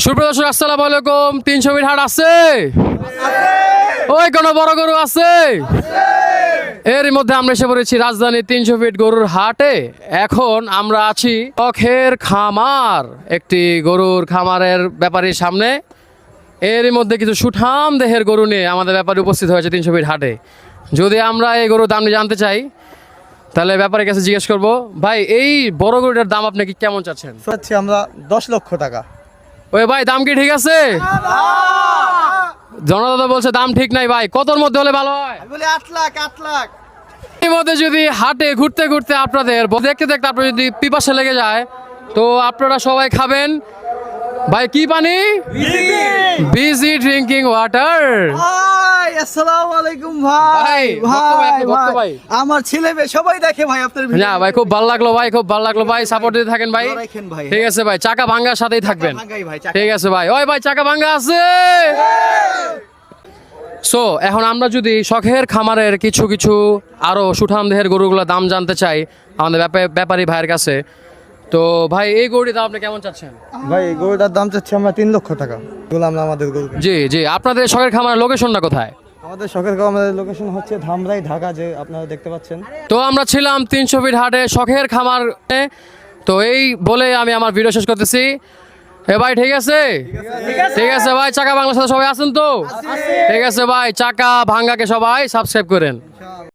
সুপ্রিয় দর্শক আসসালামু আলাইকুম। 300 ফিট হাট আছে? ওই কোন বড় গরু আছে? এর মধ্যে আমরা এসে পড়েছি রাজধানী 300 ফিট গরুর হাটে। এখন আমরা আছি শখের খামার, একটি গরুর খামারের ব্যাপারীর সামনে। এর মধ্যে কিছু সুঠাম দেহের গরু নিয়ে আমাদের ব্যাপারী উপস্থিত হয়েছে 300 ফিট হাটে। যদি আমরা এই গরুর দাম জানতে চাই তাহলে ব্যাপারীর কাছে জিজ্ঞেস করব, ভাই এই বড় গরুটার দাম আপনি কি কেমন চাচ্ছেন? চাচ্ছি আমরা 10 লক্ষ টাকা। ওই ভাই দাম কি ঠিক আছে? জনতা বলছে দাম ঠিক নাই ভাই, কতর মধ্যে হলে ভালো হয়? আমি বলি 8 লাখ 8 লাখ। এর মধ্যে যদি হাটে ঘুরতে ঘুরতে আপনাদের দেখতে দেখতে আপনার যদি পিপাসা লেগে যায় তো আপনারা সবাই খাবেন ভাই কি পানি? Busy drinking water. ভাই আসসালামু আলাইকুম ভাই। ভক্ত ভাই। আমার ছেলে মেয়ে সবাই দেখে ভাই আপনার ভিডিও। না ভাই খুব ভালো লাগলো ভাই, খুব ভালো লাগলো ভাই, সাপোর্ট দিতে থাকেন ভাই। রাখেন ভাই। ঠিক আছে ভাই, চাকা ভাঙ্গার সাথেই থাকবেন। ভাঙ্গাই ভাই, চাকা ঠিক আছে ভাই, ওই ভাই চাকা ভাঙ্গা আছে। সো এখন আমরা যদি শখের খামারের কিছু কিছু আরো সুঠাম দেহের গরুগুলোর দাম জানতে চাই আমাদের ব্যাপারী ভাইয়ের কাছে, তো ভাই এই গরুটির দাম আপনি কেমন চাচ্ছেন? ভাই এই গরুটার দাম চাচ্ছি আমরা 3 লক্ষ টাকা। এগুলো আমরা আমাদের গরু। জি জি, আপনাদের শখের খামারের লোকেশনটা কোথায়? আমাদের শখের খামারের লোকেশন হচ্ছে ধামরাই, ঢাকা, যে আপনারা দেখতে পাচ্ছেন। তো আমরা ছিলাম 300 ফিট হাটে শখের খামার। তো এই বলে আমি আমার ভিডিও শেষ করতেছি। এ ভাই ঠিক আছে? ঠিক আছে ভাই, চাকা বাংলার সাথে সবাই আছেন তো? ঠিক আছে ভাই, চাকা ভাঙ্গাকে সবাই সাবস্ক্রাইব করেন।